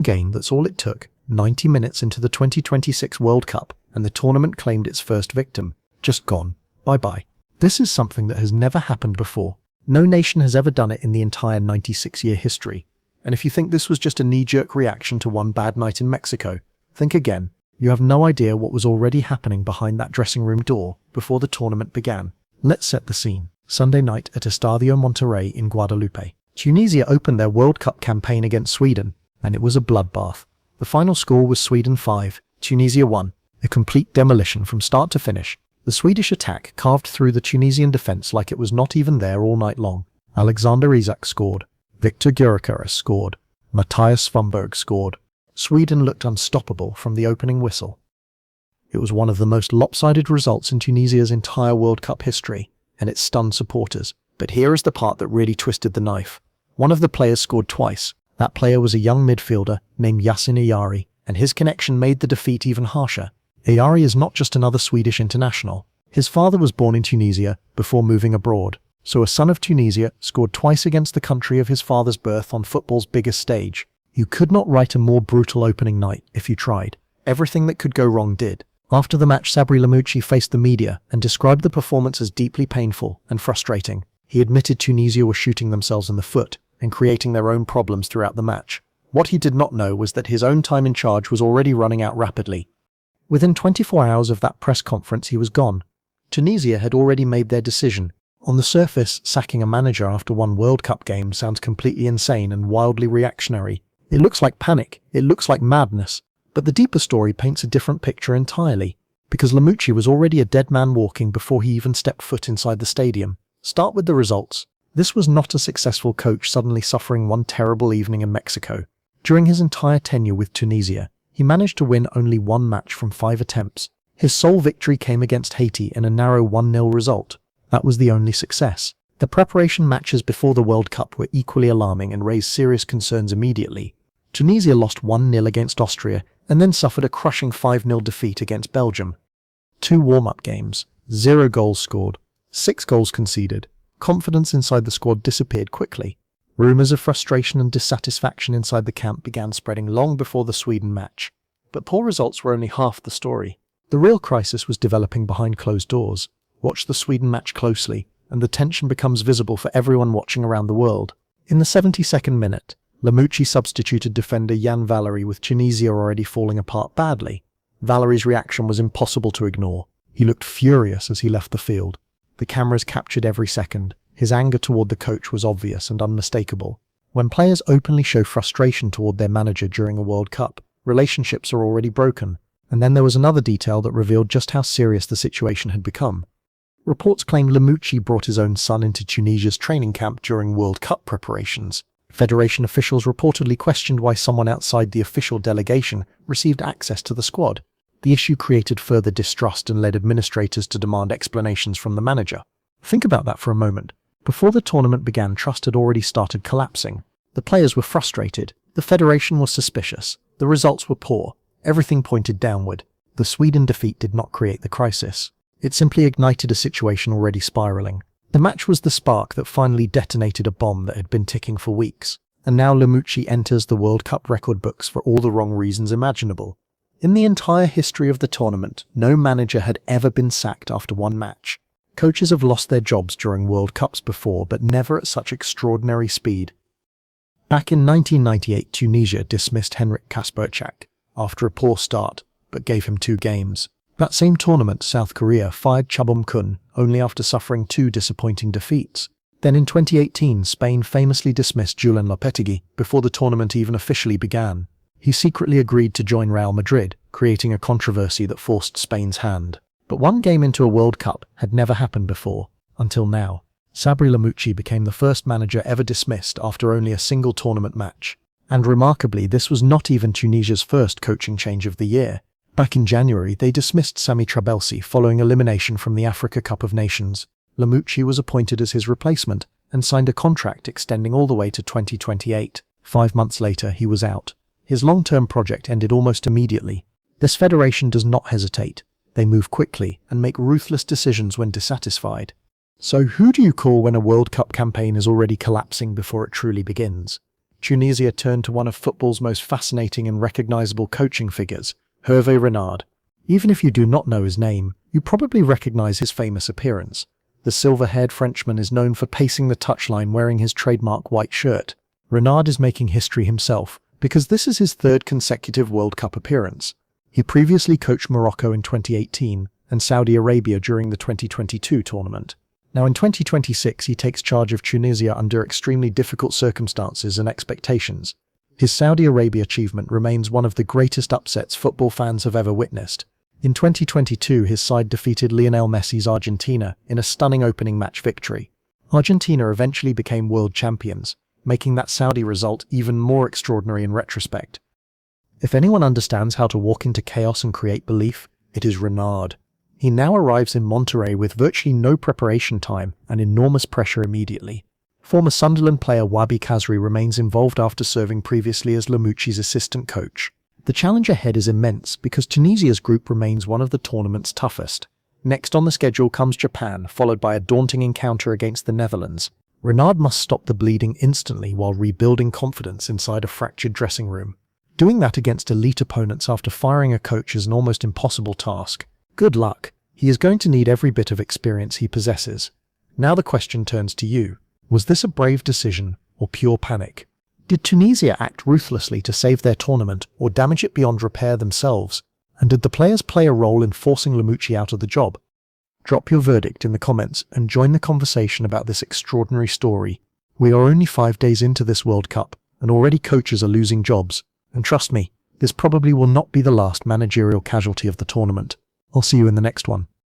Game, that's all it took, 90 minutes into the 2026 World Cup, and the tournament claimed its first victim. Just gone. Bye-bye. This is something that has never happened before. No nation has ever done it in the entire 96-year history. And if you think this was just a knee-jerk reaction to one bad night in Mexico, think again. You have no idea what was already happening behind that dressing room door before the tournament began. Let's set the scene. Sunday night at Estadio Monterrey in Guadalupe. Tunisia opened their World Cup campaign against Sweden, and it was a bloodbath. The final score was Sweden 5, Tunisia 1. A complete demolition from start to finish. The Swedish attack carved through the Tunisian defense like it was not even there all night long. Alexander Isak scored. Victor Gyökeres scored. Mattias Svamberg scored. Sweden looked unstoppable from the opening whistle. It was one of the most lopsided results in Tunisia's entire World Cup history, and it stunned supporters. But here is the part that really twisted the knife. One of the players scored twice. That player was a young midfielder named Yasin Ayari, and his connection made the defeat even harsher. Ayari is not just another Swedish international. His father was born in Tunisia before moving abroad, so a son of Tunisia scored twice against the country of his father's birth on football's biggest stage. You could not write a more brutal opening night if you tried. Everything that could go wrong did. After the match, Sabri Lamouchi faced the media and described the performance as deeply painful and frustrating. He admitted Tunisia were shooting themselves in the foot and creating their own problems throughout the match. What he did not know was that his own time in charge was already running out rapidly. Within 24 hours of that press conference, he was gone. Tunisia had already made their decision. On the surface, sacking a manager after one World Cup game sounds completely insane and wildly reactionary. It looks like panic, it looks like madness. But the deeper story paints a different picture entirely, because Lamouchi was already a dead man walking before he even stepped foot inside the stadium. Start with the results. This was not a successful coach suddenly suffering one terrible evening in Mexico. During his entire tenure with Tunisia, he managed to win only one match from 5 attempts. His sole victory came against Haiti in a narrow 1-0 result. That was the only success. The preparation matches before the World Cup were equally alarming and raised serious concerns immediately. Tunisia lost 1-0 against Austria and then suffered a crushing 5-0 defeat against Belgium. 2 warm-up games, 0 goals scored, 6 goals conceded. Confidence inside the squad disappeared quickly. Rumours of frustration and dissatisfaction inside the camp began spreading long before the Sweden match. But poor results were only half the story. The real crisis was developing behind closed doors. Watch the Sweden match closely, and the tension becomes visible for everyone watching around the world. In the 72nd minute, Lamouchi substituted defender Jan Valery with Tunisia already falling apart badly. Valery's reaction was impossible to ignore. He looked furious as he left the field. The cameras captured every second. His anger toward the coach was obvious and unmistakable. When players openly show frustration toward their manager during a World Cup, relationships are already broken. And then there was another detail that revealed just how serious the situation had become. Reports claimed Lamouchi brought his own son into Tunisia's training camp during World Cup preparations. Federation officials reportedly questioned why someone outside the official delegation received access to the squad. The issue created further distrust and led administrators to demand explanations from the manager. Think about that for a moment. Before the tournament began, trust had already started collapsing. The players were frustrated. The federation was suspicious. The results were poor. Everything pointed downward. The Sweden defeat did not create the crisis. It simply ignited a situation already spiraling. The match was the spark that finally detonated a bomb that had been ticking for weeks. And now Lamouchi enters the World Cup record books for all the wrong reasons imaginable. In the entire history of the tournament, no manager had ever been sacked after one match. Coaches have lost their jobs during World Cups before, but never at such extraordinary speed. Back in 1998, Tunisia dismissed Henrik Kasperczak after a poor start, but gave him 2 games. That same tournament, South Korea fired Chubom Kun only after suffering 2 disappointing defeats. Then in 2018, Spain famously dismissed Julen Lopetegui before the tournament even officially began. He secretly agreed to join Real Madrid, creating a controversy that forced Spain's hand. But one game into a World Cup had never happened before, until now. Sabri Lamouchi became the first manager ever dismissed after only a single tournament match. And remarkably, this was not even Tunisia's first coaching change of the year. Back in January, they dismissed Sami Trabelsi following elimination from the Africa Cup of Nations. Lamouchi was appointed as his replacement and signed a contract extending all the way to 2028. 5 months later, he was out. His long-term project ended almost immediately. This federation does not hesitate. They move quickly and make ruthless decisions when dissatisfied. So who do you call when a World Cup campaign is already collapsing before it truly begins? Tunisia turned to one of football's most fascinating and recognizable coaching figures, Hervé Renard. Even if you do not know his name, you probably recognize his famous appearance. The silver-haired Frenchman is known for pacing the touchline wearing his trademark white shirt. Renard is making history himself, because this is his third consecutive World Cup appearance. He previously coached Morocco in 2018 and Saudi Arabia during the 2022 tournament. Now in 2026 he takes charge of Tunisia under extremely difficult circumstances and expectations. His Saudi Arabia achievement remains one of the greatest upsets football fans have ever witnessed. In 2022 his side defeated Lionel Messi's Argentina in a stunning opening match victory. Argentina eventually became world champions, making that Saudi result even more extraordinary in retrospect. If anyone understands how to walk into chaos and create belief, it is Renard. He now arrives in Monterrey with virtually no preparation time and enormous pressure immediately. Former Sunderland player Wabi Kazri remains involved after serving previously as Lamouchi's assistant coach. The challenge ahead is immense because Tunisia's group remains one of the tournament's toughest. Next on the schedule comes Japan, followed by a daunting encounter against the Netherlands. Renard must stop the bleeding instantly while rebuilding confidence inside a fractured dressing room. Doing that against elite opponents after firing a coach is an almost impossible task. Good luck. He is going to need every bit of experience he possesses. Now the question turns to you. Was this a brave decision or pure panic? Did Tunisia act ruthlessly to save their tournament or damage it beyond repair themselves? And did the players play a role in forcing Lamouchi out of the job? Drop your verdict in the comments and join the conversation about this extraordinary story. We are only 5 days into this World Cup, and already coaches are losing jobs. And trust me, this probably will not be the last managerial casualty of the tournament. I'll see you in the next one.